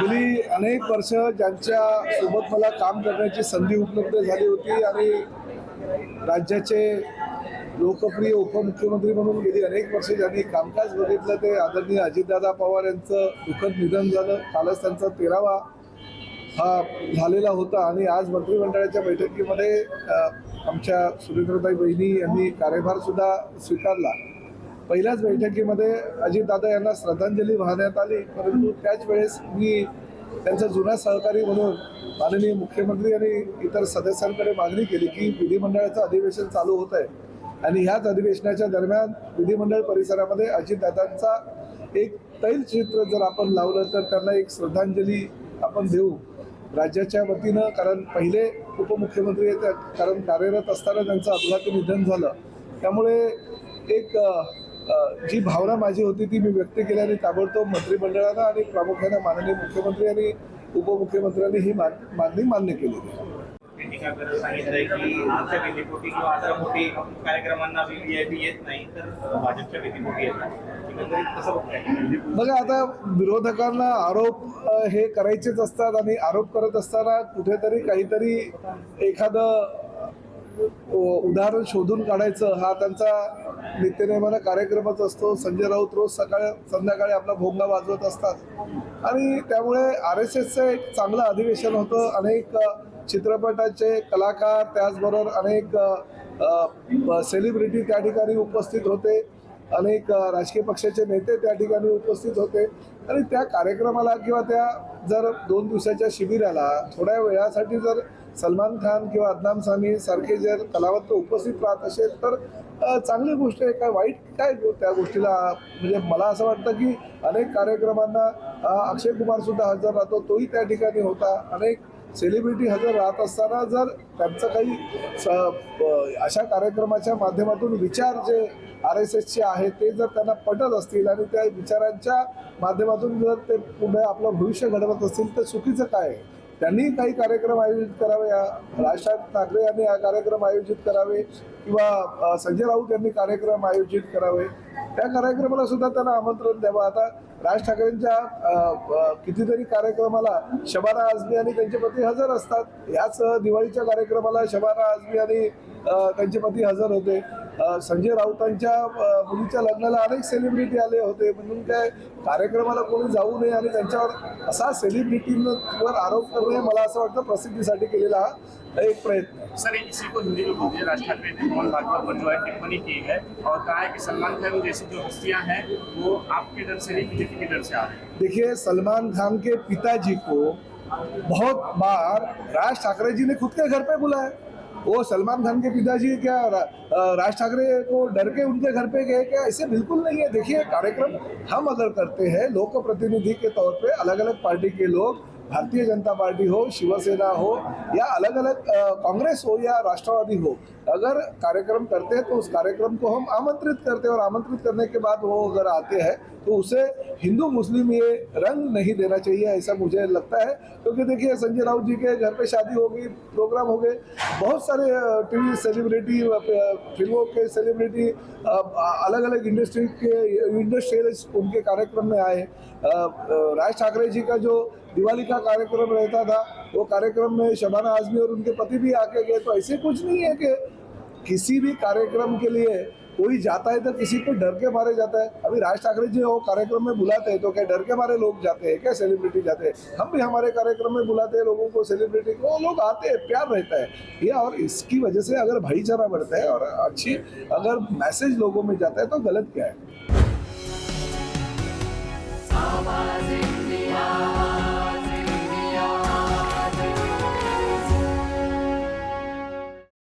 गेली अनेक वर्ष ज्यांच्या सोबत मला काम करण्याची संधी उपलब्ध झाली होती आणि राज्याचे लोकप्रिय उपमुख्यमंत्री म्हणून गेली अनेक वर्ष ज्यांनी कामकाज बघितलं ते आदरणीय अजितदादा पवार यांचं दुःखद निधन झालं. कालच त्यांचा 13वा हा झालेला होता आणि आज मंत्रिमंडळाच्या बैठकीमध्ये आमच्या सुरेंद्रताई बहिणी यांनी कार्यभारसुद्धा स्वीकारला. पहिल्याच बैठकीमध्ये अजितदादा यांना श्रद्धांजली वाहण्यात आली, परंतु त्याच वेळेस मी त्यांचा जुना सहकारी म्हणून माननीय मुख्यमंत्री आणि इतर सदस्यांकडे मागणी केली की विधिमंडळाचं अधिवेशन चालू होत आहे आणि ह्याच अधिवेशनाच्या दरम्यान विधिमंडळ परिसरामध्ये अजितदादांचा एक तैलचित्र जर आपण लावलं तर त्यांना एक श्रद्धांजली आपण देऊ राज्याच्या वतीनं. कारण पहिले उपमुख्यमंत्री आहेत, कारण कार्यरत असताना त्यांचं अपघाती निधन झालं. त्यामुळे एक जी भावना माझी होती ती मी व्यक्त केली आणि ताबडतोब मंत्रिमंडळानं आणि प्रामुख्याने माननीय मुख्यमंत्री आणि उपमुख्यमंत्र्यांनी ही मागणी मान्य केलेली आहे. सांगितलंय की आमच्या विधीपोटी किंवा 18 कोटी कार्यक्रमांना व्हीआयपी येत नाही तर भाजपच्या विधीपोटी येतात. बघा, आता विरोधकांना आरोप हे करायचेच असतात आणि आरोप करत असताना कुठेतरी काहीतरी एखादं उदाहरण शोधून काढायचं हा त्यांचा नित्यनेमानं कार्यक्रमच असतो. संजय राऊत रोज संध्याकाळी आपला भोंगा वाजवत असतात आणि त्यामुळे RSSचं एक चांगलं अधिवेशन होतं. अनेक चित्रपटाचे कलाकार त्याचबरोबर अनेक सेलिब्रिटी त्या ठिकाणी उपस्थित होते, अनेक राजकीय पक्षाचे नेते त्या ठिकाणी उपस्थित होते आणि त्या कार्यक्रमाला किंवा त्या जर 2 दिवसाच्या शिबिराला थोड्या वेळासाठी जर सलमान खान किंवा अदनाम सामी सारखे जर कलावंत उपस्थित राहत असेल तर चांगली गोष्ट आहे. काय वाईट काय त्या गोष्टीला? म्हणजे मला असं वाटतं की अनेक कार्यक्रमांना अक्षय कुमार सुद्धा हजर राहतो, तोही त्या ठिकाणी होता. अनेक सेलिब्रिटी हजर राहत असताना जर त्यांचं काही अशा कार्यक्रमाच्या माध्यमातून विचार जे RSSचे आहेत ते जर त्यांना पटत असतील आणि त्या विचारांच्या माध्यमातून जर ते पुढे आपलं भविष्य घडवत असतील तर चुकीचं काय आहे? त्यांनी काही कार्यक्रम आयोजित करावे, राज ठाकरे यांनी हा कार्यक्रम आयोजित करावे किंवा संजय राऊत यांनी कार्यक्रम आयोजित करावे. त्या कार्यक्रमाला सुद्धा त्यांना आमंत्रण द्यावं. आता राज ठाकरेंच्या कितीतरी कार्यक्रमाला शबाना आझमी आणि त्यांचे पती हजर असतात. याच दिवाळीच्या कार्यक्रमाला शबाना आझमी आणि त्यांचे पती हजर होते. संजय राऊतांच्या मुलीच्या लग्नाला अनेक सेलिब्रिटी आले होते. म्हणून काय कार्यक्रमाला कोणी जाऊ नये आणि त्यांच्यावर असा सेलिब्रिटींवर आरोप करणे मला असं वाटतं प्रसिद्धीसाठी केलेला हा एक प्रयत्न है। सर, इसी को हिंदी में बोलिए। राज ठाकरे ने मोहन भागवत पर जो है टिप्पणी की है और कहा है कि सलमान खान जैसी जो हस्तियां हैं वो आपके डर से नहीं बीजेपी के डर से आ रहे हैं। देखिए, सलमान खान के पिताजी को बहुत बार राज ठाकरे जी ने खुद के घर पे बुलाया। वो सलमान खान के पिताजी क्या राज ठाकरे को डर के उनके घर पे गए क्या? ऐसे बिल्कुल नहीं है। देखिए, कार्यक्रम हम अगर करते हैं लोक प्रतिनिधि के तौर पे, अलग अलग पार्टी के लोग, भारतीय जनता पार्टी हो, शिवसेना हो या अलग अलग कांग्रेस हो या राष्ट्रवादी हो, अगर कार्यक्रम करते हैं तो उस कार्यक्रम को हम आमंत्रित करते हैं और आमंत्रित करने के बाद वो अगर आते हैं तो उसे हिंदू मुस्लिम ये रंग नहीं देना चाहिए, ऐसा मुझे लगता है। क्योंकि देखिए, संजय राउत जी के घर पे शादी हो गई, प्रोग्राम हो गए, बहुत सारे टीवी सेलिब्रिटी, फिल्मों के सेलिब्रिटी, अलग अलग इंडस्ट्रियलिस्ट उनके कार्यक्रम में आए। राज ठाकरे जी का जो दिवाली का कार्यक्रम रहता था वो कार्यक्रम में शबाना आजमी और उनके पति भी आके गए। तो ऐसे कुछ नहीं है कि किसी भी कार्यक्रम के लिए कोई जाता है तो किसी को डर के मारे जाता है। अभी राज ठाकरे जी वो कार्यक्रम में बुलाते हैं तो क्या डर के मारे लोग जाते हैं क्या? सेलिब्रिटी जाते हैं। हम भी हमारे कार्यक्रम में बुलाते हैं लोगों को, सेलिब्रिटी को, लोग आते हैं, प्यार रहता है ये। और इसकी वजह से अगर भाईचारा बढ़ता है और अच्छी अगर मैसेज लोगों में जाता है तो गलत क्या है?